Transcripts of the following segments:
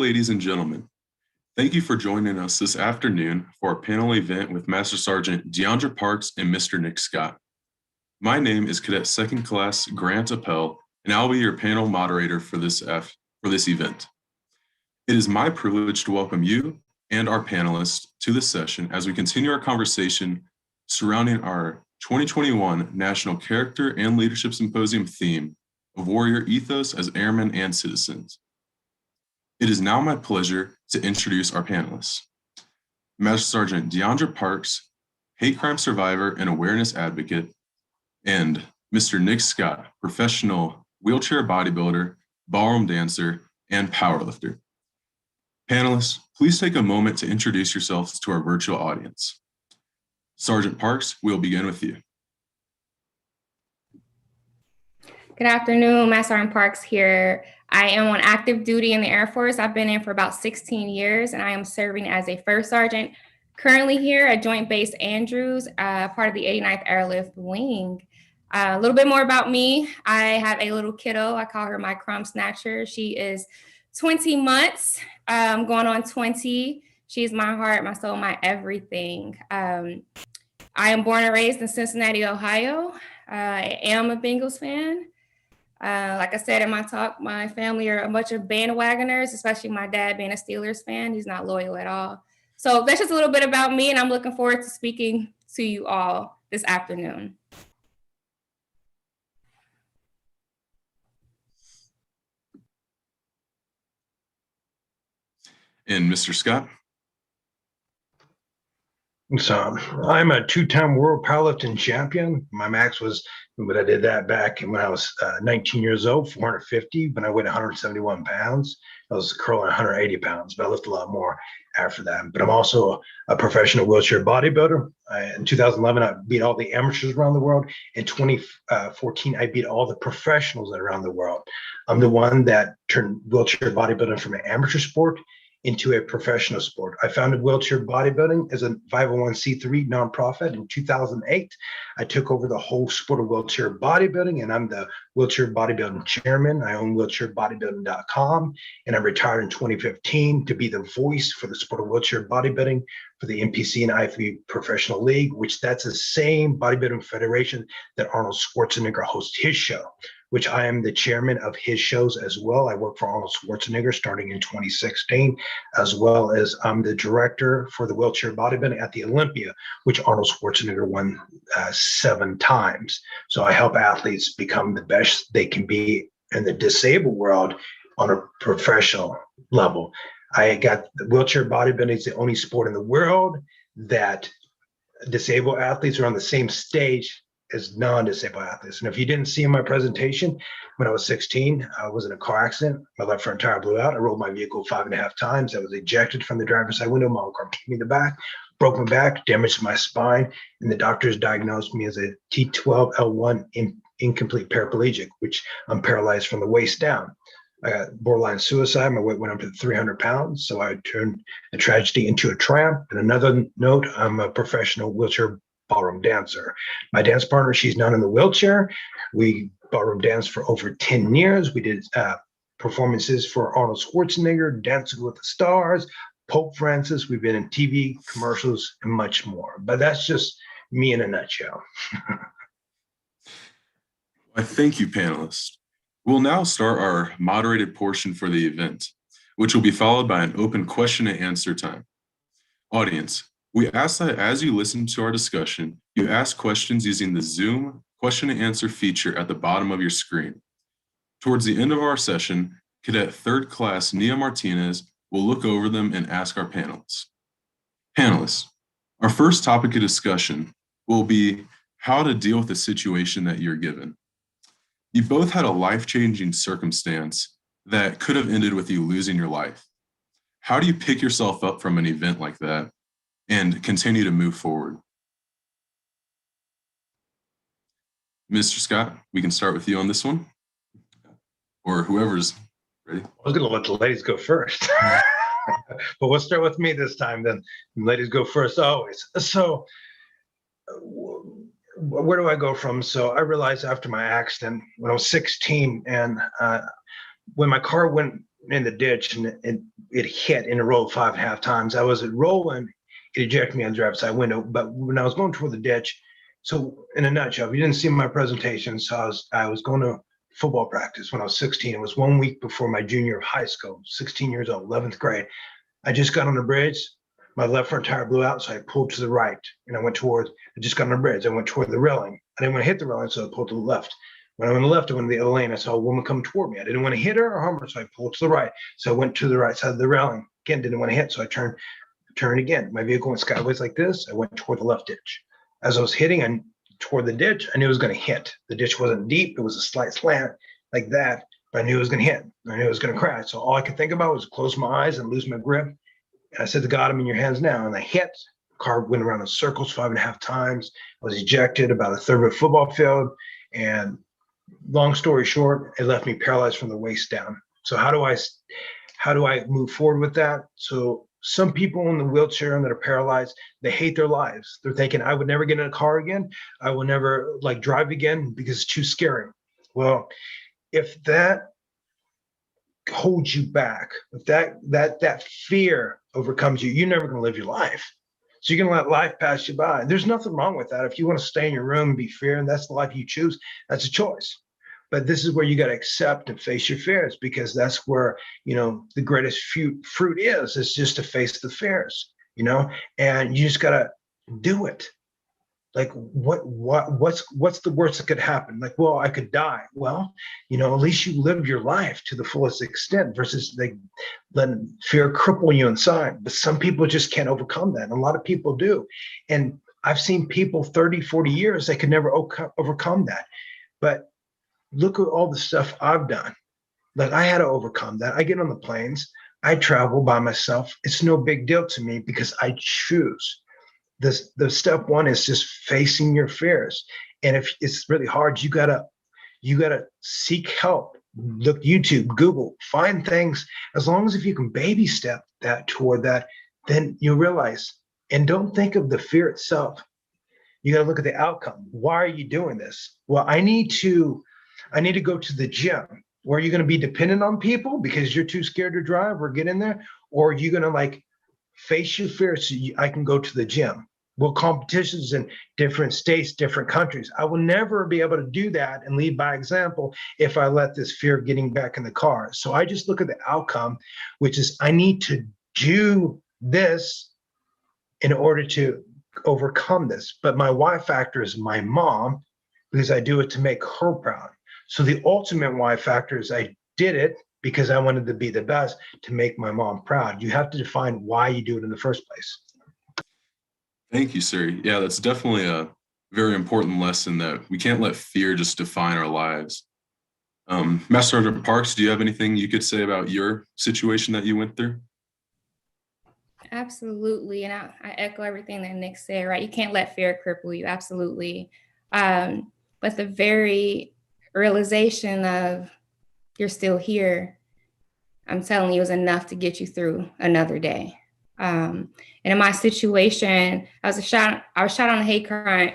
ladies and gentlemen. Thank you for joining us this afternoon for our panel event with Master Sergeant Deandra Parks and Mr. Nick Scott. My name is Cadet Second Class Grant Appel, and I'll be your panel moderator for this event. It is my privilege to welcome you and our panelists to this session as we continue our conversation surrounding our 2021 National Character and Leadership Symposium theme of Warrior Ethos as Airmen and Citizens. It is now my pleasure to introduce our panelists. Master Sergeant Deandra Parks, hate crime survivor and awareness advocate, and Mr. Nick Scott, professional wheelchair bodybuilder, ballroom dancer, and powerlifter. Panelists, please take a moment to introduce yourselves to our virtual audience. Sergeant Parks, we'll begin with you. Good afternoon, Master Sergeant Parks here. I am on active duty in the Air Force. I've been in for about 16 years, and I am serving as a first sergeant. Currently here at Joint Base Andrews, part of the 89th Airlift Wing. A little bit more about me. I have a little kiddo. I call her my crumb snatcher. She is 20 months, going on 20. She's my heart, my soul, my everything. I am born and raised in Cincinnati, Ohio. I am a Bengals fan. Like I said in my talk, my family are a bunch of bandwagoners, especially my dad being a Steelers fan. He's not loyal at all. So that's just a little bit about me, and I'm looking forward to speaking to you all this afternoon. And Mr. Scott? So I'm a two-time world powerlifting champion. My max was, but I did that back when I was 19 years old, 450, when I weighed 171 pounds. I was curling 180 pounds, but I lifted a lot more after that. But I'm also a professional wheelchair bodybuilder. In 2011, I beat all the amateurs around the world. In 2014, I beat all the professionals around the world. I'm the one that turned wheelchair bodybuilding from an amateur sport into a professional sport. I founded Wheelchair Bodybuilding as a 501c3 nonprofit in 2008. I took over the whole sport of wheelchair bodybuilding, and I'm the wheelchair bodybuilding chairman. I own wheelchairbodybuilding.com, and I retired in 2015 to be the voice for the sport of wheelchair bodybuilding for the NPC and IFBB Professional League, which that's the same bodybuilding federation that Arnold Schwarzenegger hosts his show, which I am the chairman of his shows as well. I work for Arnold Schwarzenegger starting in 2016, as well as I'm the director for the wheelchair bodybuilding at the Olympia, which Arnold Schwarzenegger won 7 times. So I help athletes become the best they can be in the disabled world on a professional level. I got the wheelchair bodybuilding is the only sport in the world that disabled athletes are on the same stage as non-disabled athletes. And if you didn't see in my presentation, when I was 16, I was in a car accident. My left front tire blew out. I rolled my vehicle 5.5 times. I was ejected from the driver's side window. My own car kicked me in the back, broke my back, damaged my spine, and the doctors diagnosed me as a T12L1 incomplete paraplegic, which I'm paralyzed from the waist down. I got borderline suicide. My weight went up to 300 pounds. So I turned a tragedy into a triumph. And another note, I'm a professional wheelchair ballroom dancer. My dance partner, she's not in the wheelchair. We ballroom danced for over 10 years. We did performances for Arnold Schwarzenegger, Dancing with the Stars, Pope Francis. We've been in TV, commercials, and much more. But that's just me in a nutshell. I thank you, panelists. We'll now start our moderated portion for the event, which will be followed by an open question and answer time. Audience, we ask that as you listen to our discussion, you ask questions using the Zoom question and answer feature at the bottom of your screen. Towards the end of our session, Cadet Third Class Nia Martinez will look over them and ask our panelists. Panelists, our first topic of discussion will be how to deal with the situation that you're given. You both had a life-changing circumstance that could have ended with you losing your life. How do you pick yourself up from an event like that and continue to move forward? Mr. Scott, we can start with you on this one, or whoever's ready. I was going to let the ladies go first, but we'll start with me this time then. Ladies go first always. So where do I go from? So I realized after my accident when I was 16 and when my car went in the ditch, and it hit and it rolled 5.5 times. I was rolling, it ejected me on the driver's side window. But when I was going toward the ditch, so in a nutshell, if you didn't see my presentation, so I was going to football practice when I was 16. It was 1 week before my junior year of high school, 16 years old, 11th grade. I just got on the bridge. My left front tire blew out, so I pulled to the right, and I just got on the bridge. I went toward the railing. I didn't want to hit the railing, so I pulled to the left. When I went to the left, I went to the other lane. I saw a woman come toward me. I didn't want to hit her or harm her, so I pulled to the right. So I went to the right side of the railing. Again, didn't want to hit, so I turned again. My vehicle went sideways like this. I went toward the left ditch. As I was hitting toward the ditch, I knew it was going to hit. The ditch wasn't deep. It was a slight slant like that, but I knew it was going to hit. I knew it was going to crash. So all I could think about was close my eyes and lose my grip. And I said to God, I'm in your hands now. And I hit. The car went around in circles 5.5 times. I was ejected about a third of a football field. And long story short, it left me paralyzed from the waist down. So how do I move forward with that? So some people in the wheelchair and that are paralyzed, they hate their lives. They're thinking, I would never get in a car again. I will never drive again because it's too scary. Well, if that holds you back, if that fear overcomes you, you're never going to live your life. So you're going to let life pass you by. There's nothing wrong with that. If you want to stay in your room and be fear, and that's the life you choose, that's a choice. But this is where you got to accept and face your fears, because that's where, the greatest fruit is just to face the fears, and you just got to do it. Like what's the worst that could happen? Like, well, I could die. Well, at least you live your life to the fullest extent versus letting fear cripple you inside. But some people just can't overcome that. And a lot of people do. And I've seen people 30, 40 years, they could never overcome that. But look at all the stuff I've done. Like, I had to overcome that. I get on the planes, I travel by myself. It's no big deal to me because I choose. The step one is just facing your fears. And if it's really hard, you gotta seek help. Look, YouTube, Google, find things. As long as if you can baby step that toward that, then you realize, and don't think of the fear itself. You got to look at the outcome. Why are you doing this? Well, I need to go to the gym. Or are you going to be dependent on people because you're too scared to drive or get in there? Or are you going to face your fears so I can go to the gym? Well, competitions in different states, different countries. I will never be able to do that and lead by example if I let this fear of getting back in the car. So I just look at the outcome, which is I need to do this in order to overcome this. But my why factor is my mom, because I do it to make her proud. So the ultimate why factor is I did it because I wanted to be the best to make my mom proud. You have to define why you do it in the first place. Thank you, sir. Yeah, that's definitely a very important lesson, that we can't let fear just define our lives. Master Sergeant Parks, do you have anything you could say about your situation that you went through? Absolutely. And I echo everything that Nick said, right? You can't let fear cripple you. Absolutely. But the very realization of you're still here, I'm telling you, is enough to get you through another day. And in my situation, I was shot on a hate crime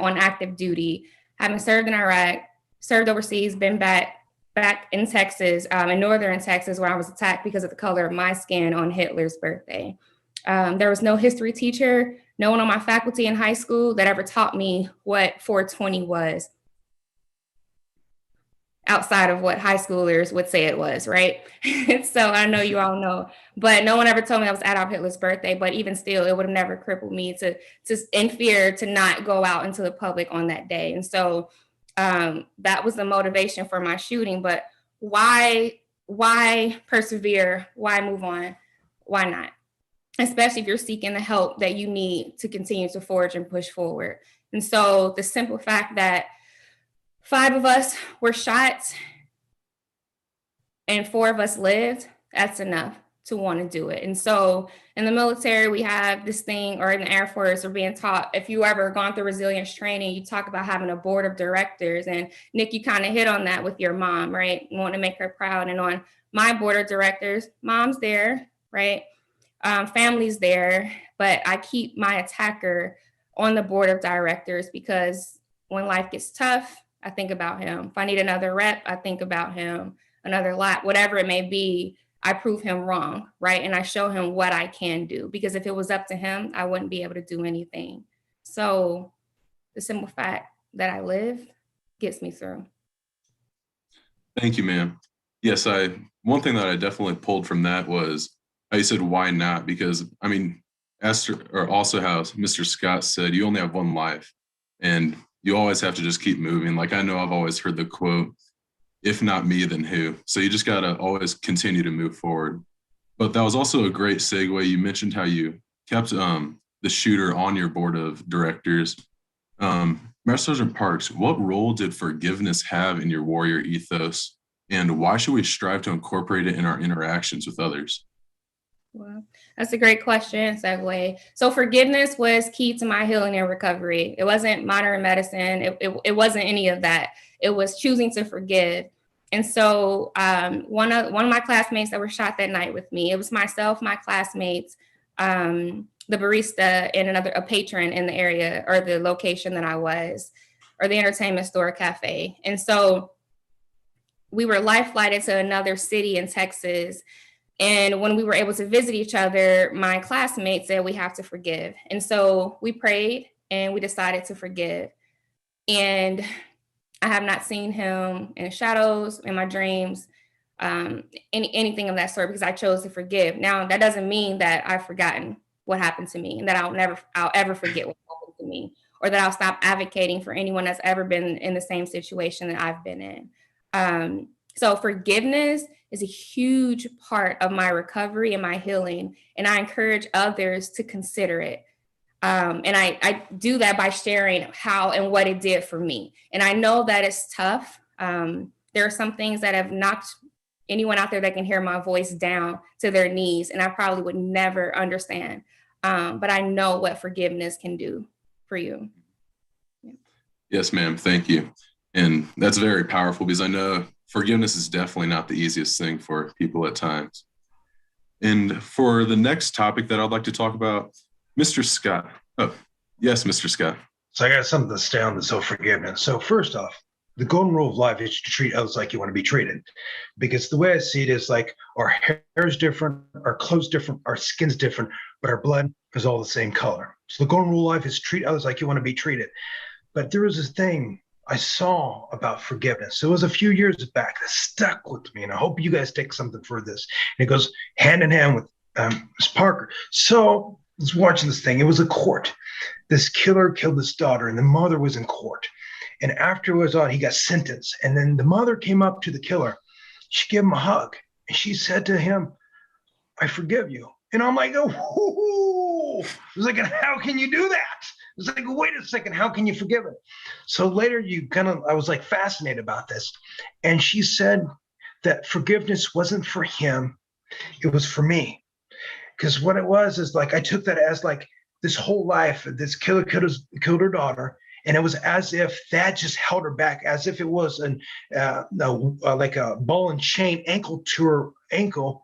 on active duty, having served in Iraq, served overseas, been back in Texas, in northern Texas, where I was attacked because of the color of my skin on Hitler's birthday. There was no history teacher, no one on my faculty in high school that ever taught me what 420 was, outside of what high schoolers would say it was, right? So I know you all know, but no one ever told me that was Adolf Hitler's birthday. But even still, it would have never crippled me to in fear to not go out into the public on that day. And so that was the motivation for my shooting. But why persevere? Why move on? Why not? Especially if you're seeking the help that you need to continue to forge and push forward. And so the simple fact that 5 of us were shot and 4 of us lived, that's enough to want to do it. And so in the military, we have this thing, or in the Air Force, we're being taught, if you ever gone through resilience training, you talk about having a board of directors. And Nick, you kind of hit on that with your mom, right? You want to make her proud. And on my board of directors, mom's there, right? Family's there, but I keep my attacker on the board of directors because when life gets tough, I think about him. If I need another rep, I think about him. another lap, whatever it may be, I prove him wrong, right? And I show him what I can do, because if it was up to him, I wouldn't be able to do anything. So the simple fact that I live gets me through. Thank you, ma'am. Yes, one thing that I definitely pulled from that was how you said, why not? Because, I mean, or also how Mr. Scott said, you only have one life and you always have to just keep moving. Like, I know I've always heard the quote, if not me, then who? So you just got to always continue to move forward. But that was also a great segue. You mentioned how you kept the shooter on your board of directors. Master Sergeant Parks, what role did forgiveness have in your warrior ethos? And why should we strive to incorporate it in our interactions with others? Well, that's a great question, segue. So forgiveness was key to my healing and recovery. It wasn't modern medicine. It wasn't any of that. It was choosing to forgive. And so one of my classmates that were shot that night with me, it was myself, my classmates, the barista, and a patron in the area or the location that I was, or the entertainment store cafe. And so we were life flighted to another city in Texas. And when we were able to visit each other, my classmates said, we have to forgive. And so we prayed and we decided to forgive. And I have not seen him in shadows, in my dreams, anything of that sort, because I chose to forgive. Now, that doesn't mean that I've forgotten what happened to me and that I'll ever forget what happened to me, or that I'll stop advocating for anyone that's ever been in the same situation that I've been in. So forgiveness is a huge part of my recovery and my healing. And I encourage others to consider it. And I do that by sharing how and what it did for me. And I know that it's tough. There are some things that have knocked anyone out there that can hear my voice down to their knees, and I probably would never understand. But I know what forgiveness can do for you. Yeah. Yes, ma'am. Thank you. And that's very powerful, because I know forgiveness is definitely not the easiest thing for people at times. And for the next topic that I'd like to talk about, Mr. Scott. Oh, yes, Mr. Scott. So I got something to stay on this whole forgiveness. So first off, the golden rule of life is to treat others like you want to be treated. Because the way I see it is like our hair is different, our clothes different, our skin's different, but our blood is all the same color. So the golden rule of life is treat others like you want to be treated. But there was this thing I saw about forgiveness. So it was a few years back that stuck with me, and I hope you guys take something for this. And it goes hand in hand with Ms. Parker. So I was watching this thing. It was a court. This killer killed his daughter, and the mother was in court. And after it was on, he got sentenced. And then the mother came up to the killer. She gave him a hug, and she said to him, "I forgive you." And I'm like, oh, I was like, how can you do that? It's like, wait a second, how can you forgive it? So later I was like fascinated about this. And she said that forgiveness wasn't for him, it was for me. Because what it was is like, I took that as like this whole life, this killer killed her daughter. And it was as if that just held her back, as if it was like a ball and chain ankle to her ankle.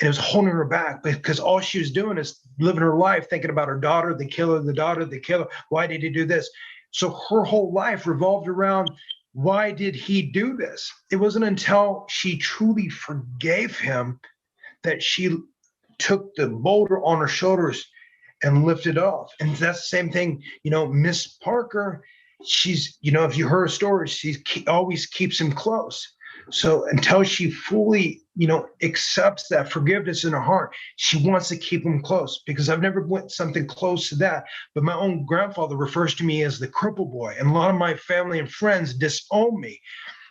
And it was holding her back, because all she was doing is living her life, thinking about her daughter, the killer, the daughter, the killer. Why did he do this? So her whole life revolved around, why did he do this? It wasn't until she truly forgave him that she took the boulder on her shoulders and lifted off. And that's the same thing, Miss Parker, she's, if you heard her story, she always keeps him close. So until she fully, accepts that forgiveness in her heart, she wants to keep him close, because I've never went something close to that. But my own grandfather refers to me as the cripple boy, and a lot of my family and friends disown me.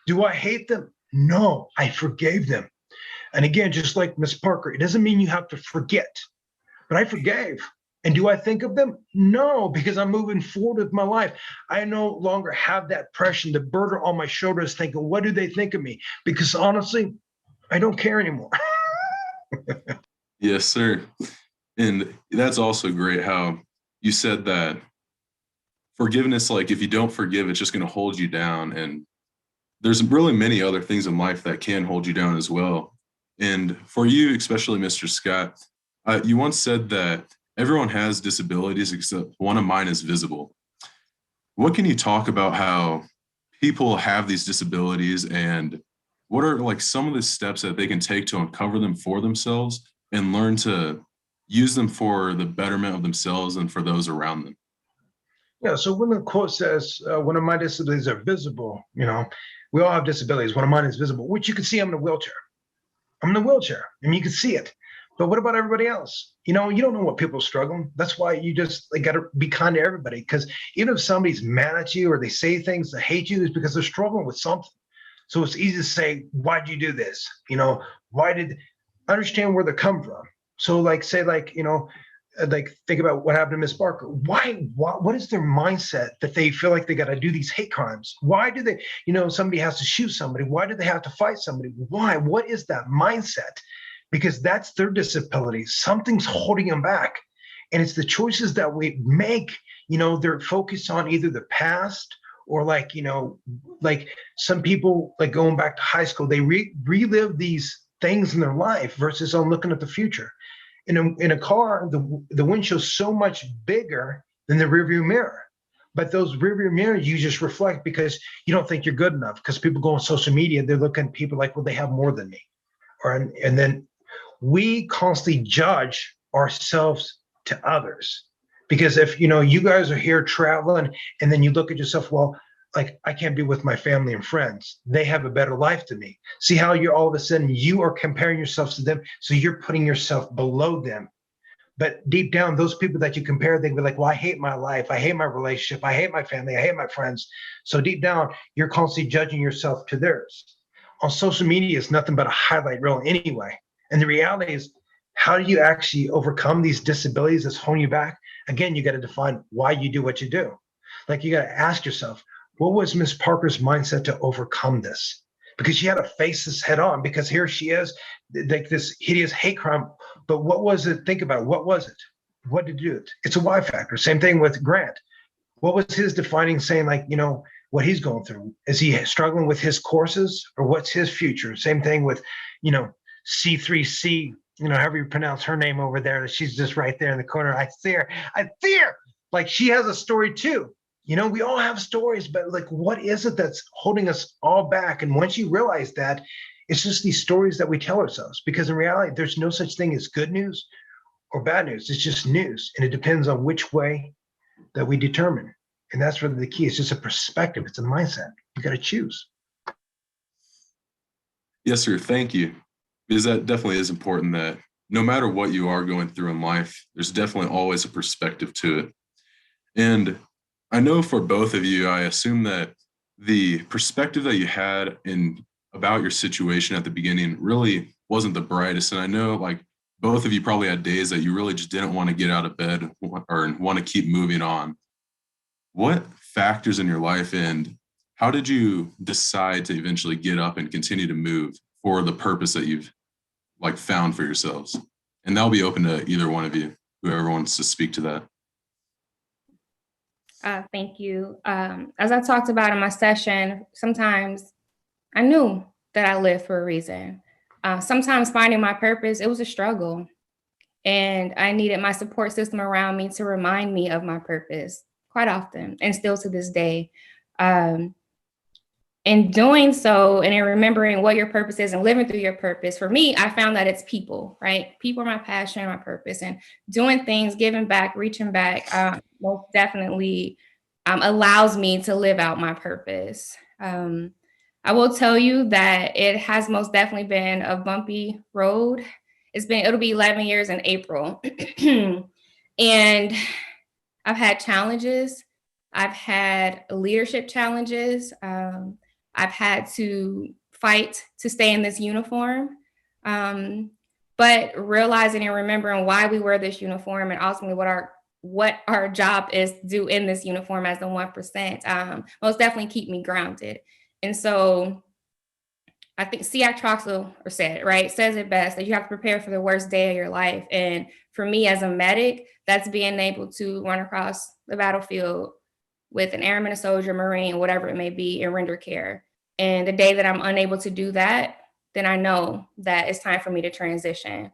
Do I hate them? No, I forgave them. And again, just like Miss Parker, it doesn't mean you have to forget, but I forgave. And do I think of them? No, because I'm moving forward with my life. I no longer have that pressure, the burden on my shoulders thinking, what do they think of me? Because honestly, I don't care anymore. Yes, sir. And that's also great how you said that forgiveness, like if you don't forgive, it's just going to hold you down. And there's really many other things in life that can hold you down as well. And for you, especially Mr. Scott, you once said that everyone has disabilities except one of mine is visible. What can you talk about how people have these disabilities and what are like some of the steps that they can take to uncover them for themselves and learn to use them for the betterment of themselves and for those around them? Yeah, so when the quote says, one of my disabilities are visible, we all have disabilities. One of mine is visible, which you can see I'm in a wheelchair. I'm in a wheelchair. I mean, you can see it. But what about everybody else? You don't know what people are struggling. That's why you just got to be kind to everybody. Because even if somebody's mad at you or they say things that hate you, it's because they're struggling with something. So it's easy to say, why'd you do this? Why did understand where they come from? So think about what happened to Miss Barker. What is their mindset that they feel like they got to do these hate crimes? Why do they, somebody has to shoot somebody? Why do they have to fight somebody? Why? What is that mindset? Because that's their disability. Something's holding them back. And it's the choices that we make, they're focused on either the past or like some people like going back to high school, they relive these things in their life versus on looking at the future. In a car, the windshield's so much bigger than the rearview mirror. But those rearview mirrors you just reflect because you don't think you're good enough. Because people go on social media, they're looking at people like, well, they have more than me. And then we constantly judge ourselves to others. Because if you guys are here traveling and then you look at yourself, well, like I can't be with my family and friends. They have a better life than me. See how you're all of a sudden you are comparing yourself to them. So you're putting yourself below them. But deep down, those people that you compare, they'd be like, well, I hate my life. I hate my relationship. I hate my family. I hate my friends. So deep down, you're constantly judging yourself to theirs. On social media, it's nothing but a highlight reel anyway. And the reality is, how do you actually overcome these disabilities that's holding you back? Again, you got to define why you do what you do. Like you got to ask yourself, what was Miss Parker's mindset to overcome this? Because she had to face this head on because here she is, like this hideous hate crime. But what was it? Think about it. What was it? What did you do? It's a why factor. Same thing with Grant. What was his defining saying, like, what he's going through? Is he struggling with his courses or what's his future? Same thing with, C3C, however you pronounce her name over there. She's just right there in the corner. I see her. Like she has a story too. We all have stories, but like, what is it that's holding us all back? And once you realize that, it's just these stories that we tell ourselves, because in reality, there's no such thing as good news or bad news. It's just news. And it depends on which way that we determine. And that's really the key. It's just a perspective. It's a mindset. You got to choose. Yes, sir. Thank you. Because that definitely is important that no matter what you are going through in life, there's definitely always a perspective to it. And I know for both of you, I assume that the perspective that you had about your situation at the beginning really wasn't the brightest. And I know like both of you probably had days that you really just didn't want to get out of bed or want to keep moving on. What factors in your life and how did you decide to eventually get up and continue to move for the purpose that you've like found for yourselves? And that'll be open to either one of you, whoever wants to speak to that. Thank you. As I talked about in my session, sometimes I knew that I lived for a reason. Sometimes finding my purpose, it was a struggle. And I needed my support system around me to remind me of my purpose quite often, and still to this day. In doing so, and in remembering what your purpose is and living through your purpose, for me, I found that it's people, right? People are my passion, my purpose, and doing things, giving back, reaching back, most definitely allows me to live out my purpose. I will tell you that it has most definitely been a bumpy road. It'll be 11 years in April. And I've had challenges. I've had leadership challenges. I've had to fight to stay in this uniform. But realizing and remembering why we wear this uniform and ultimately what our job is to do in this uniform as the 1%, most definitely keep me grounded. And so I think C.I. Troxel says it best, that you have to prepare for the worst day of your life. And for me as a medic, that's being able to run across the battlefield with an airman, a soldier, Marine, whatever it may be, and render care. And the day that I'm unable to do that, then I know that it's time for me to transition.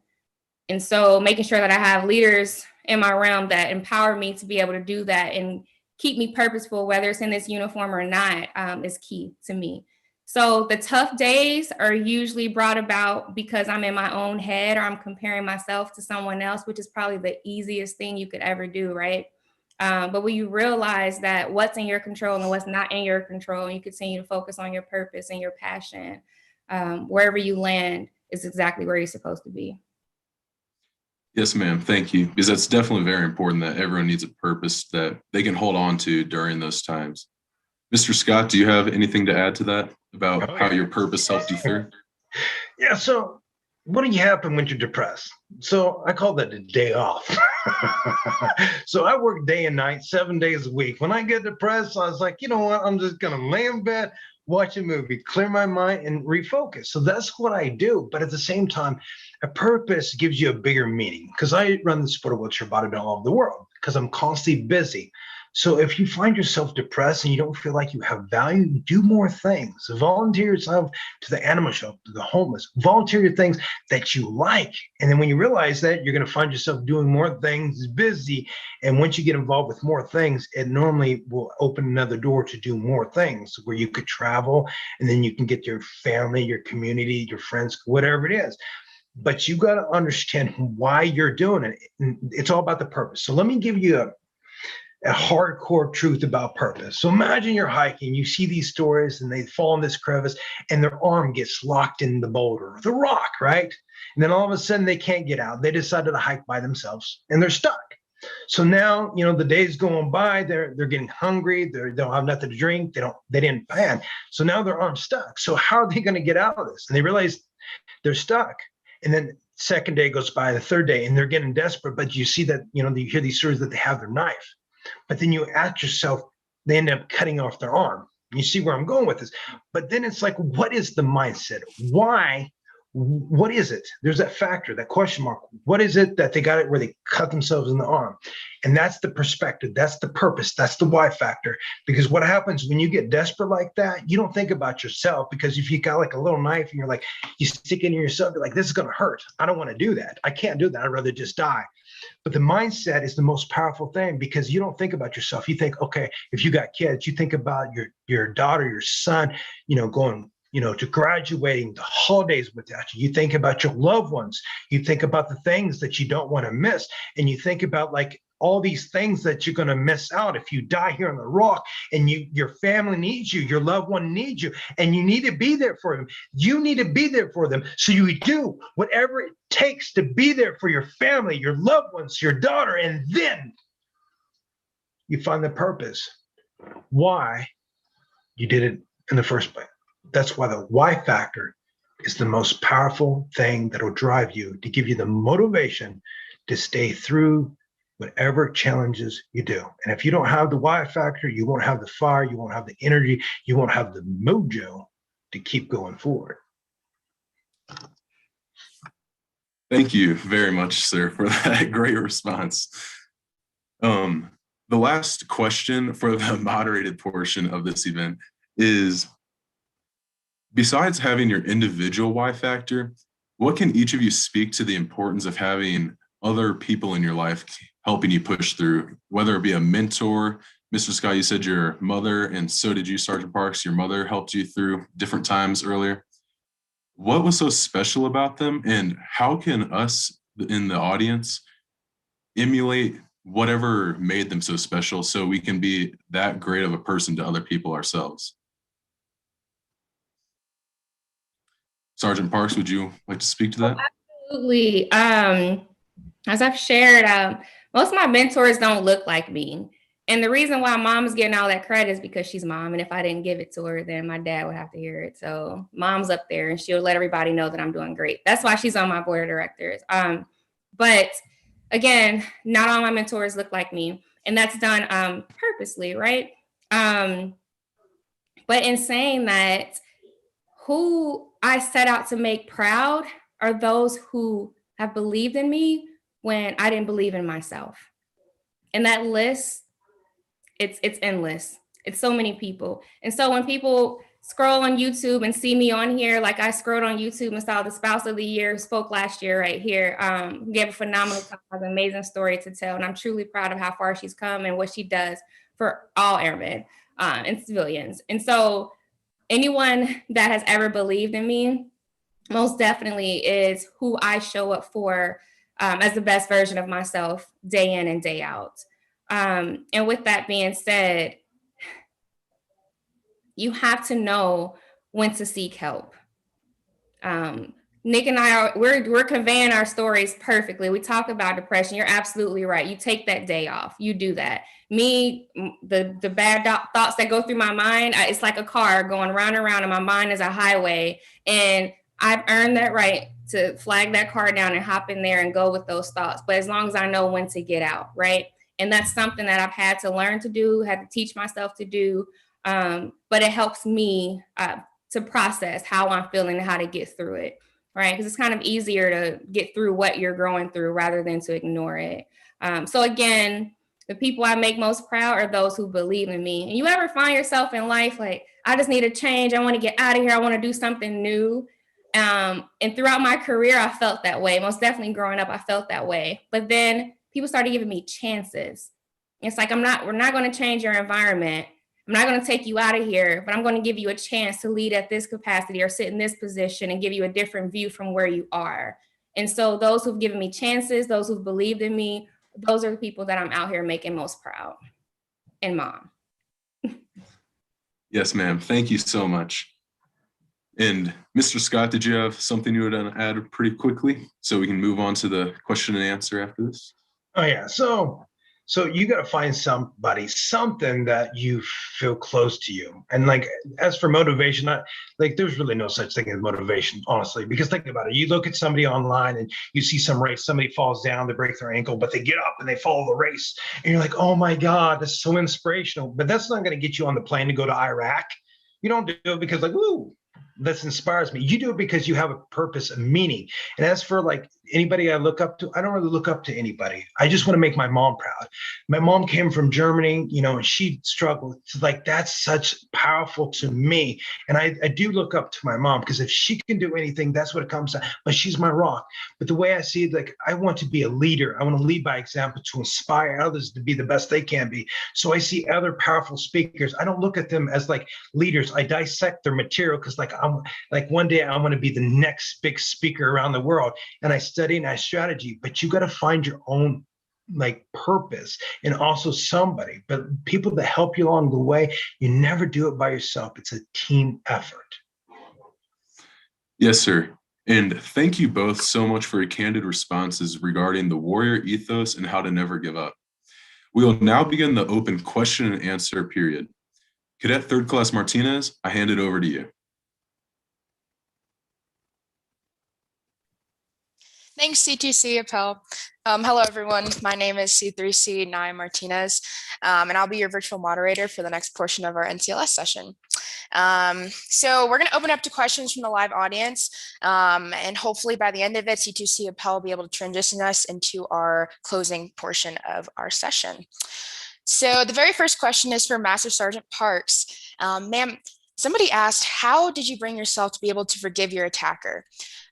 And so making sure that I have leaders in my realm that empower me to be able to do that and keep me purposeful, whether it's in this uniform or not, is key to me. So the tough days are usually brought about because I'm in my own head or I'm comparing myself to someone else, which is probably the easiest thing you could ever do, right? But when you realize that what's in your control and what's not in your control, and you continue to focus on your purpose and your passion, wherever you land is exactly where you're supposed to be. Yes, ma'am. Thank you. Because that's definitely very important that everyone needs a purpose that they can hold on to during those times. Mr. Scott, do you have anything to add to that about how your purpose helped you through? Yeah. So what do you happen when you're depressed? So I call that a day off. So I work day and night, 7 days a week. When I get depressed, I was like, you know what? I'm just going to lay in bed, watch a movie, clear my mind, and refocus. So that's what I do. But at the same time, a purpose gives you a bigger meaning, because I run the sport of wheelchair bodybuilding all over the world because I'm constantly busy. So if you find yourself depressed and you don't feel like you have value, do more things. Volunteer yourself to the animal shelter, to the homeless. Volunteer your things that you like. And then when you realize that, you're going to find yourself doing more things, busy. And once you get involved with more things, it normally will open another door to do more things where you could travel, and then you can get your family, your community, your friends, whatever it is. But you got to understand why you're doing it. It's all about the purpose. So let me give you a hardcore truth about purpose. So imagine you're hiking, you see these stories, and they fall in this crevice and their arm gets locked in the boulder, the rock, right? And then all of a sudden they can't get out. They decided to hike by themselves and they're stuck. So now, the days going by, they're getting hungry, they don't have nothing to drink, they didn't plan. So now their arm's stuck. So how are they going to get out of this? And they realize they're stuck. And then second day goes by, the third day, and they're getting desperate. But you see that, you hear these stories that they have their knife. But then you ask yourself, they end up cutting off their arm. You see where I'm going with this. But then it's like, what is the mindset? Why? What is it? There's that factor, that question mark. What is it that they got it where they cut themselves in the arm? And that's the perspective. That's the purpose. That's the why factor. Because what happens when you get desperate like that, you don't think about yourself, because if you got like a little knife and you're like, you stick it in yourself, you're like, this is going to hurt. I don't want to do that. I can't do that. I'd rather just die. But the mindset is the most powerful thing, because you don't think about yourself. You think, okay, if you got kids, you think about your daughter, your son, going, to graduating, the holidays without you. You think about your loved ones. You think about the things that you don't want to miss. And you think about like all these things that you're going to miss out if you die here on the rock, and your family needs you, your loved one needs you, and you need to be there for them. You need to be there for them. So you do whatever it takes to be there for your family, your loved ones, your daughter, and then you find the purpose, why you did it in the first place. That's why the why factor is the most powerful thing that will drive you, to give you the motivation to stay through whatever challenges you do. And if you don't have the why factor, you won't have the fire, you won't have the energy, you won't have the mojo to keep going forward. Thank you very much, sir, for that great response. The last question for the moderated portion of this event is, besides having your individual why factor, what can each of you speak to the importance of having other people in your life helping you push through, whether it be a mentor? Mr. Scott, you said your mother, and so did you, Sergeant Parks. Your mother helped you through different times earlier. What was so special about them, and how can us in the audience emulate whatever made them so special so we can be that great of a person to other people ourselves? Sergeant Parks, would you like to speak to that? Absolutely. As I've shared, most of my mentors don't look like me. And the reason why mom's getting all that credit is because she's mom. And if I didn't give it to her, then my dad would have to hear it. So mom's up there and she'll let everybody know that I'm doing great. That's why she's on my board of directors. But again, not all my mentors look like me. And that's done purposely, right? But in saying that, who I set out to make proud are those who have believed in me when I didn't believe in myself. And that list, it's endless. It's so many people. And so when people scroll on YouTube and see me on here, like I scrolled on YouTube and saw the spouse of the year who spoke last year right here, gave a phenomenal talk, has an amazing story to tell. And I'm truly proud of how far she's come and what she does for all airmen and civilians. And so anyone that has ever believed in me most definitely is who I show up for as the best version of myself day in and day out. And with that being said, you have to know when to seek help. Nick and I we're conveying our stories perfectly. We talk about depression. You're absolutely right. You take that day off. You do that. Me, the bad thoughts that go through my mind, it's like a car going round and round, and my mind is a highway. And I've earned that right to flag that car down and hop in there and go with those thoughts. But as long as I know when to get out, right? And that's something that I've had to learn to do, had to teach myself to do. But it helps me to process how I'm feeling and how to get through it, right? Because it's kind of easier to get through what you're going through rather than to ignore it. So again, the people I make most proud are those who believe in me. And you ever find yourself in life like, I just need a change. I want to get out of here. I want to do something new. And throughout my career, I felt that way. Most definitely growing up, I felt that way. But then people started giving me chances. It's like, we're not going to change your environment. I'm not going to take you out of here, but I'm going to give you a chance to lead at this capacity or sit in this position and give you a different view from where you are. And so those who've given me chances, those who've believed in me, those are the people that I'm out here making most proud. And Mom. Yes, ma'am. Thank you so much. And Mr. Scott, did you have something you would add pretty quickly so we can move on to the question and answer after this? Oh yeah. So you got to find something that you feel close to you. And like, as for motivation, there's really no such thing as motivation, honestly, because think about it. You look at somebody online and you see some race, somebody falls down, they break their ankle, but they get up and they follow the race. And you're like, oh my God, that's so inspirational. But that's not going to get you on the plane to go to Iraq. You don't do it because like, ooh, this inspires me. You do it because you have a purpose, a meaning. And as for like anybody I look up to, I don't really look up to anybody. I just want to make my mom proud. My mom came from Germany, and she struggled. It's like, that's such powerful to me. And I do look up to my mom because if she can do anything, that's what it comes to. But she's my rock. But the way I see it, like, I want to be a leader. I want to lead by example to inspire others to be the best they can be. So I see other powerful speakers. I don't look at them as like leaders. I dissect their material because one day I want to be the next big speaker around the world. And I study and I strategy, but you got to find your own like purpose and also somebody, but people that help you along the way. You never do it by yourself. It's a team effort. Yes, sir. And thank you both so much for your candid responses regarding the warrior ethos and how to never give up. We will now begin the open question and answer period. Cadet Third Class Martinez, I hand it over to you. Thanks, C2C Appel. Hello, everyone. My name is C3C Nye Martinez, and I'll be your virtual moderator for the next portion of our NCLS session. So we're going to open up to questions from the live audience, and hopefully by the end of it, C2C Appel will be able to transition us into our closing portion of our session. So the very first question is for Master Sergeant Parks. Ma'am, somebody asked, how did you bring yourself to be able to forgive your attacker?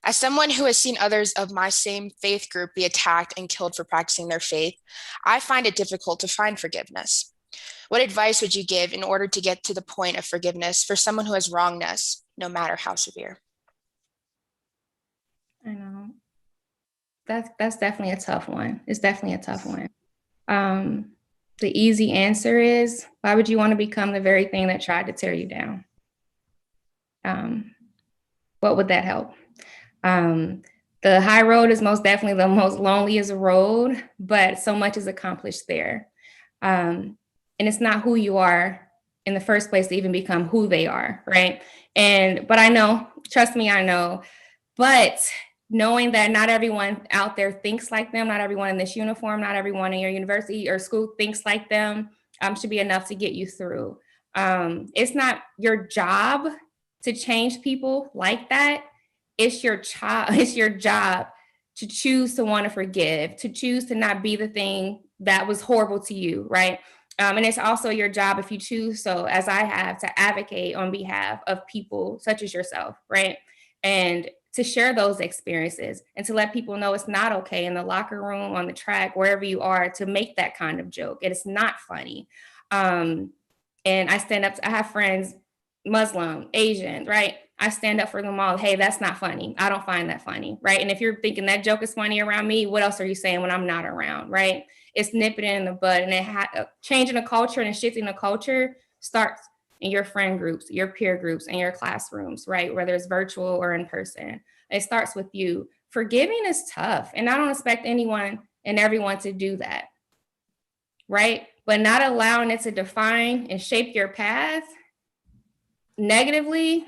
As someone who has seen others of my same faith group be attacked and killed for practicing their faith, I find it difficult to find forgiveness. What advice would you give in order to get to the point of forgiveness for someone who has wronged us, no matter how severe? I know. That's definitely a tough one. It's definitely a tough one. The easy answer is, why would you want to become the very thing that tried to tear you down? What would that help? The high road is most definitely the most loneliest road, but so much is accomplished there. And it's not who you are in the first place to even become who they are, right? But I know, trust me, I know, but knowing that not everyone out there thinks like them, not everyone in this uniform, not everyone in your university or school thinks like them, should be enough to get you through. It's not your job to change people like that. It's your job to choose to want to forgive, to choose to not be the thing that was horrible to you, right? And it's also your job, if you choose so, as I have, to advocate on behalf of people such as yourself, right? And to share those experiences and to let people know it's not okay in the locker room, on the track, wherever you are, to make that kind of joke. It is not funny. And I stand up, I have friends Muslim, Asian, right? I stand up for them all. Hey, that's not funny. I don't find that funny, right? And if you're thinking that joke is funny around me, what else are you saying when I'm not around, right? It's nipping it in the bud, and changing the culture and shifting the culture starts in your friend groups, your peer groups, and your classrooms, right? Whether it's virtual or in person. It starts with you. Forgiving is tough, and I don't expect anyone and everyone to do that, right? But not allowing it to define and shape your path negatively,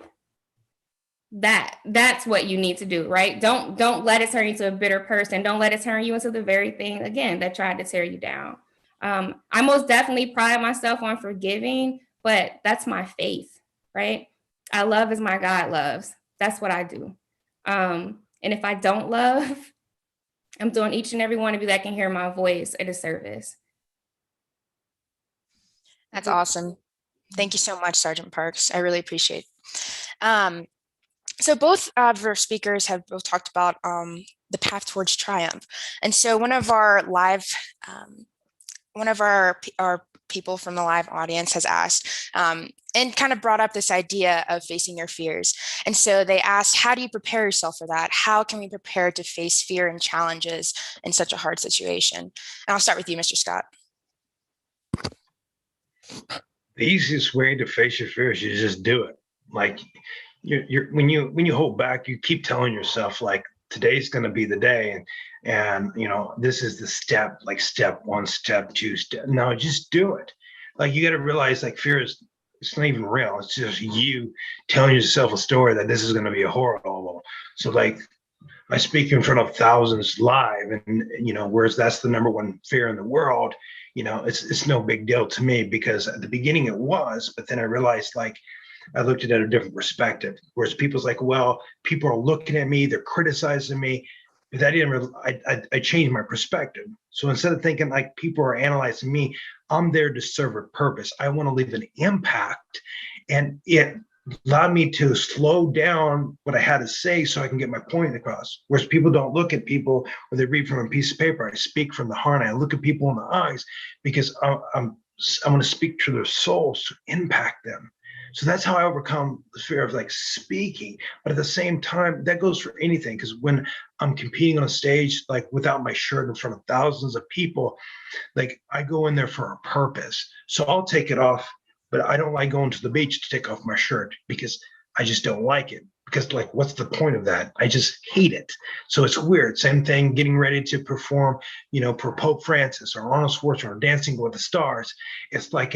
that's what you need to do, right? Don't let it turn you into a bitter person. Don't let it turn you into the very thing, again, that tried to tear you down. I most definitely pride myself on forgiving, but that's my faith, right? I love as my God loves. That's what I do. And if I don't love, I'm doing each and every one of you that can hear my voice a disservice. That's awesome. Thank you so much, Sergeant Parks. I really appreciate it. So both of our speakers have both talked about the path towards triumph. And so one of our people from the live audience has asked and kind of brought up this idea of facing your fears. And so they asked, how do you prepare yourself for that? How can we prepare to face fear and challenges in such a hard situation? And I'll start with you, Mr. Scott. The easiest way to face your fears is just do it. Like when you hold back, you keep telling yourself like today's going to be the day, and this is the step, like step 1, step 2, no, just do it. Like you got to realize like fear it's not even real. It's just you telling yourself a story that this is going to be a horror novel. So like I speak in front of thousands live, and whereas that's the number one fear in the world, it's no big deal to me, because at the beginning it was, but then I realized like I looked at it at a different perspective. Whereas people's like, well, people are looking at me, they're criticizing me, but I didn't. I changed my perspective. So instead of thinking like people are analyzing me, I'm there to serve a purpose. I want to leave an impact, and it allowed me to slow down what I had to say so I can get my point across. Whereas people don't look at people, or they read from a piece of paper. I speak from the heart. I look at people in the eyes, because I'm going to speak to their souls to impact them. So that's how I overcome the fear of like speaking. But at the same time, that goes for anything, because when I'm competing on a stage, like without my shirt in front of thousands of people, like I go in there for a purpose. So I'll take it off, but I don't like going to the beach to take off my shirt, because I just don't like it. Because like, what's the point of that? I just hate it. So it's weird. Same thing, getting ready to perform, for Pope Francis or Arnold Schwarzenegger or Dancing with the Stars. It's like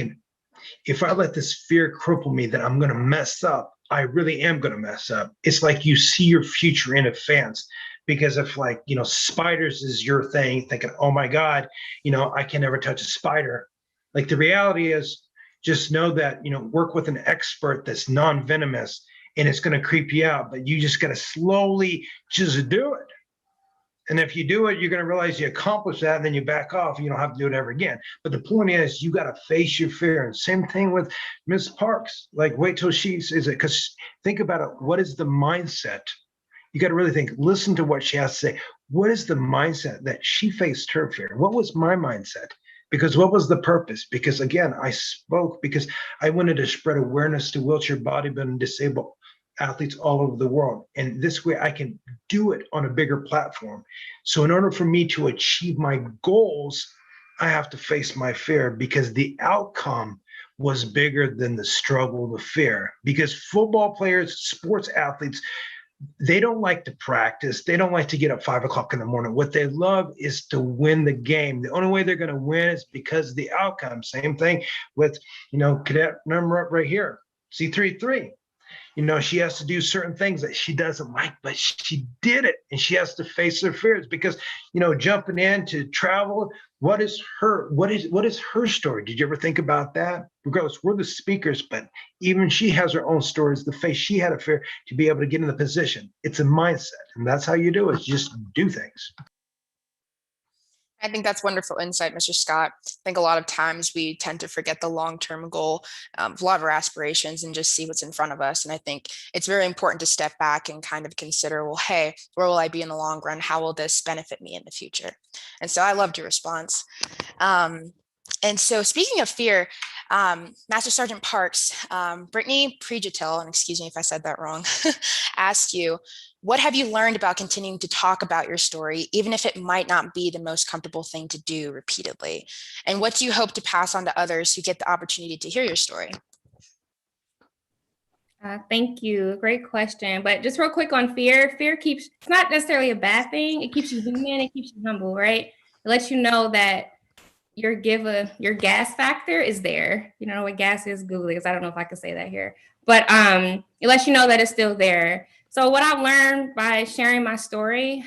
if I let this fear cripple me that I'm going to mess up, I really am going to mess up. It's like you see your future in advance, because if like, spiders is your thing, thinking, oh my God, I can never touch a spider. Like the reality is, just know that, work with an expert that's non-venomous, and it's going to creep you out, but you just got to slowly just do it. And if you do it, you're going to realize you accomplish that, and then you back off and you don't have to do it ever again. But the point is, you got to face your fear. And same thing with Ms. Parks. Like, wait till she says it, because think about it. What is the mindset? You got to really think, listen to what she has to say. What is the mindset that she faced her fear? What was my mindset? Because what was the purpose? Because again, I spoke because I wanted to spread awareness to wheelchair bodybuilding disabled athletes all over the world. And this way I can do it on a bigger platform. So in order for me to achieve my goals, I have to face my fear, because the outcome was bigger than the struggle, the fear. Because football players, sports athletes, they don't like to practice. They don't like to get up 5 o'clock in the morning. What they love is to win the game. The only way they're going to win is because of the outcome. Same thing with, cadet number up right here, C33. She has to do certain things that she doesn't like, but she did it, and she has to face her fears, because, jumping in to travel, what is her story? Did you ever think about that? Regardless, we're the speakers, but even she has her own stories, the face she had a fear to be able to get in the position. It's a mindset, and that's how you do it. Just do things. I think that's wonderful insight, Mr. Scott. I think a lot of times we tend to forget the long-term goal of a lot of our aspirations and just see what's in front of us. And I think it's very important to step back and kind of consider, well, hey, where will I be in the long run? How will this benefit me in the future? And so I loved your response. And so speaking of fear, Master Sergeant Parks, Brittany Pregetil, and excuse me if I said that wrong, asked you, what have you learned about continuing to talk about your story, even if it might not be the most comfortable thing to do repeatedly? And what do you hope to pass on to others who get the opportunity to hear your story? Thank you. Great question. But just real quick on fear, it's not necessarily a bad thing. It keeps you human, it keeps you humble, right? It lets you know that your gas factor is there. You know what gas is? Google it, because I don't know if I can say that here. But it lets you know that it's still there. So what I've learned by sharing my story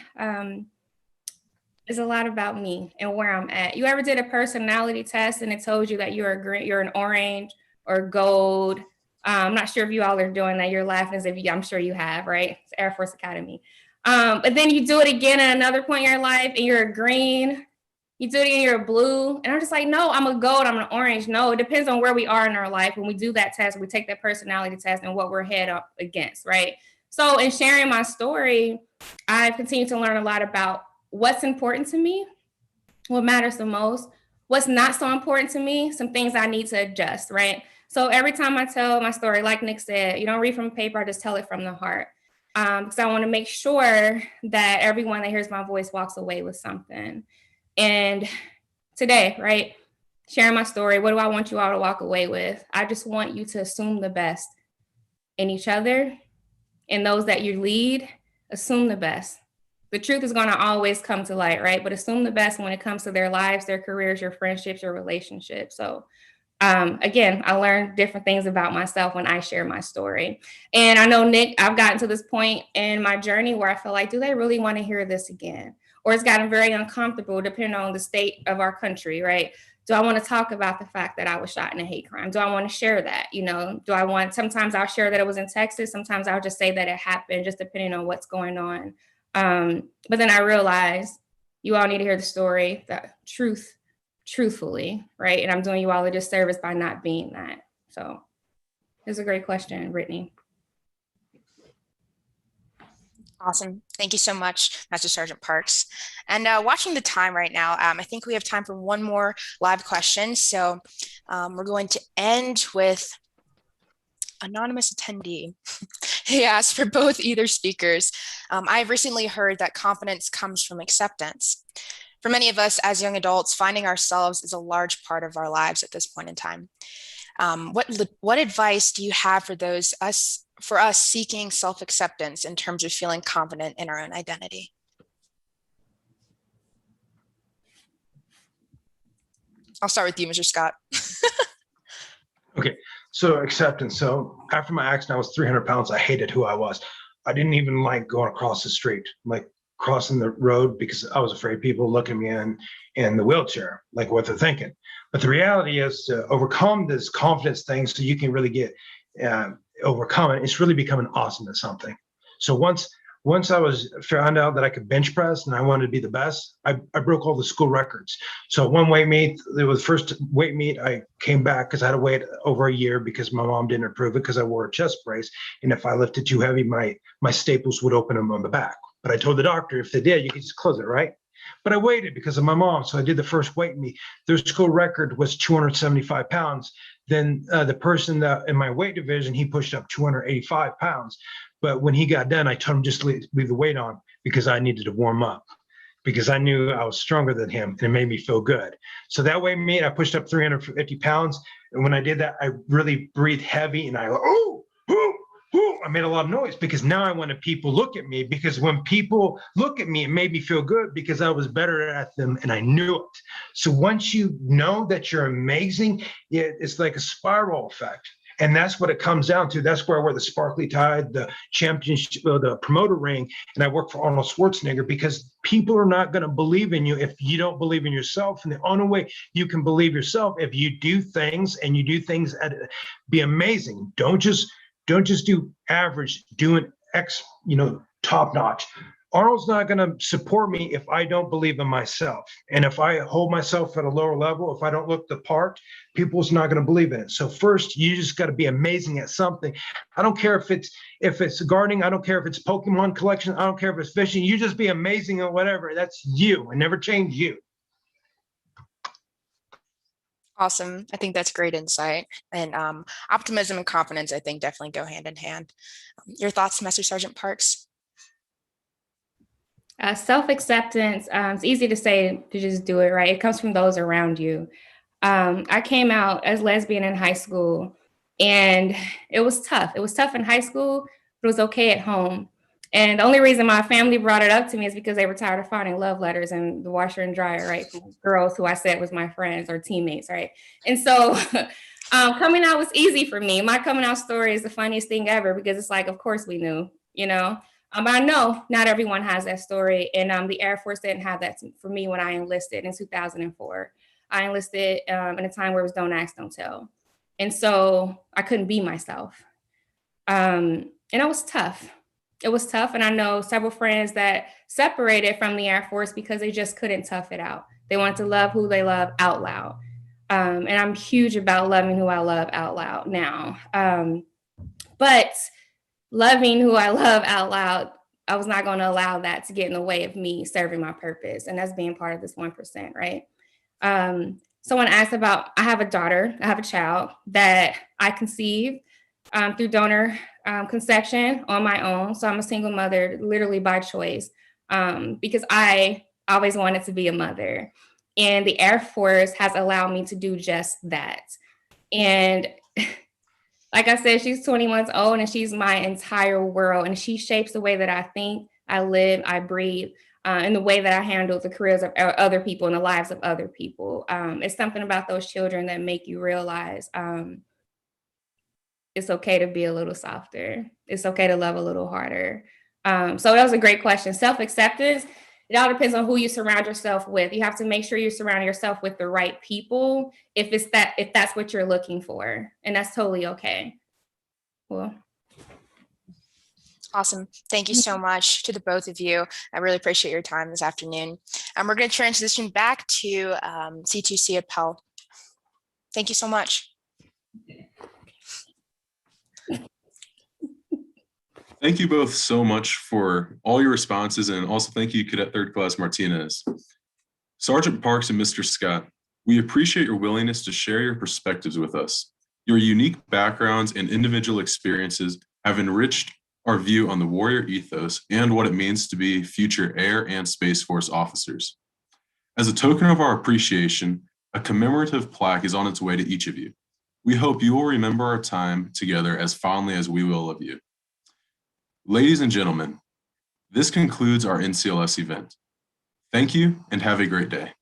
is a lot about me and where I'm at. You ever did a personality test and it told you that you're an orange or gold? I'm not sure if you all are doing that. You're laughing as if I'm sure you have, right? It's Air Force Academy. But then you do it again at another point in your life and you're a green. You do it and you're a blue. And I'm just like, no, I'm a gold, I'm an orange. No, it depends on where we are in our life. When we do that test, we take that personality test and what we're head up against, right? So in sharing my story, I've continued to learn a lot about what's important to me, what matters the most, what's not so important to me, some things I need to adjust, right? So every time I tell my story, like Nick said, you don't read from paper, I just tell it from the heart. Because I want to make sure that everyone that hears my voice walks away with something. And today, right, sharing my story, what do I want you all to walk away with? I just want you to assume the best in each other, in those that you lead. Assume the best. The truth is going to always come to light, right? But assume the best when it comes to their lives, their careers, your friendships, your relationships. So again, I learned different things about myself when I share my story. And I know, Nick, I've gotten to this point in my journey where I feel like, do they really want to hear this again? Or it's gotten very uncomfortable depending on the state of our country, right? Do I want to talk about the fact that I was shot in a hate crime? Do I want to share that? You know, sometimes I'll share that it was in Texas. Sometimes I'll just say that it happened, just depending on what's going on. But then I realized you all need to hear the story, the truthfully, right? And I'm doing you all a disservice by not being that. So it's a great question, Brittany. Awesome. Thank you so much, Master Sergeant Parks. And watching the time right now, I think we have time for one more live question. So we're going to end with anonymous attendee. He asked for both either speakers. I've recently heard that confidence comes from acceptance. For many of us as young adults, finding ourselves is a large part of our lives at this point in time. What advice do you have for us seeking self-acceptance in terms of feeling confident in our own identity? I'll start with you, Mr. Scott. Okay, so acceptance. So after my accident, I was 300 pounds. I hated who I was. I didn't even like going across the street, like crossing the road, because I was afraid people looking me in the wheelchair, like what they're thinking. But the reality is to overcome this confidence thing so you can really get overcome it. It's really becoming awesome at something. So once I found out that I could bench press and I wanted to be the best, I broke all the school records. So one weight meet, it was the first weight meet, I came back because I had to wait over a year because my mom didn't approve it because I wore a chest brace. And if I lifted too heavy, my staples would open them on the back. But I told the doctor, if they did, you could just close it, right? But I waited because of my mom. So I did the first weight meet. Their school record was 275 pounds. Then the person that in my weight division, he pushed up 285 pounds. But when he got done, I told him just leave the weight on because I needed to warm up because I knew I was stronger than him and it made me feel good. So that weight meet, I pushed up 350 pounds. And when I did that, I really breathed heavy and I go, oh, I made a lot of noise because now I wanted people to look at me, because when people look at me, it made me feel good because I was better at them and I knew it. So once you know that you're amazing, it's like a spiral effect. And that's what it comes down to. That's where I wear the sparkly tie, the championship, the promoter ring, and I work for Arnold Schwarzenegger, because people are not going to believe in you if you don't believe in yourself. And the only way you can believe yourself if you do things and you do things be amazing. Don't just do average, do an top notch. Arnold's not going to support me if I don't believe in myself. And if I hold myself at a lower level, if I don't look the part, people's not going to believe in it. So first, you just got to be amazing at something. I don't care if it's gardening. I don't care if it's Pokemon collection. I don't care if it's fishing. You just be amazing at whatever. That's you, and never change you. Awesome. I think that's great insight. And optimism and confidence, I think, definitely go hand in hand. Your thoughts, Master Sergeant Parks? Self-acceptance, it's easy to say to just do it, right? It comes from those around you. I came out as lesbian in high school, and it was tough. It was tough in high school, but it was okay at home. And the only reason my family brought it up to me is because they were tired of finding love letters in the washer and dryer, right? From girls who I said was my friends or teammates, right? And so coming out was easy for me. My coming out story is the funniest thing ever because it's like, of course we knew, you know? But I know not everyone has that story. And the Air Force didn't have that for me when I enlisted in 2004. I enlisted in a time where it was don't ask, don't tell. And so I couldn't be myself. And it was tough. It was tough. And I know several friends that separated from the Air Force because they just couldn't tough it out. They wanted to love who they love out loud. And I'm huge about loving who I love out loud now. But loving who I love out loud, I was not going to allow that to get in the way of me serving my purpose. And that's being part of this 1%, right? Someone asked about, I have a daughter, I have a child that I conceived through donor conception on my own. So I'm a single mother, literally by choice, because I always wanted to be a mother. And the Air Force has allowed me to do just that. And like I said, she's 20 months old and she's my entire world. And she shapes the way that I think, I live, I breathe, and the way that I handle the careers of other people and the lives of other people. It's something about those children that make you realize it's okay to be a little softer. It's okay to love a little harder. So that was a great question. Self-acceptance, it all depends on who you surround yourself with. You have to make sure you surround yourself with the right people if that's what you're looking for. And that's totally okay. Well. Awesome. Thank you so much to the both of you. I really appreciate your time this afternoon. We're going to transition back to C2C Appel. Thank you so much. Thank you both so much for all your responses, and also thank you, Cadet Third Class Martinez. Sergeant Parks and Mr. Scott, we appreciate your willingness to share your perspectives with us. Your unique backgrounds and individual experiences have enriched our view on the warrior ethos and what it means to be future Air and Space Force officers. As a token of our appreciation, a commemorative plaque is on its way to each of you. We hope you will remember our time together as fondly as we will of you. Ladies and gentlemen, this concludes our NCLS event. Thank you and have a great day.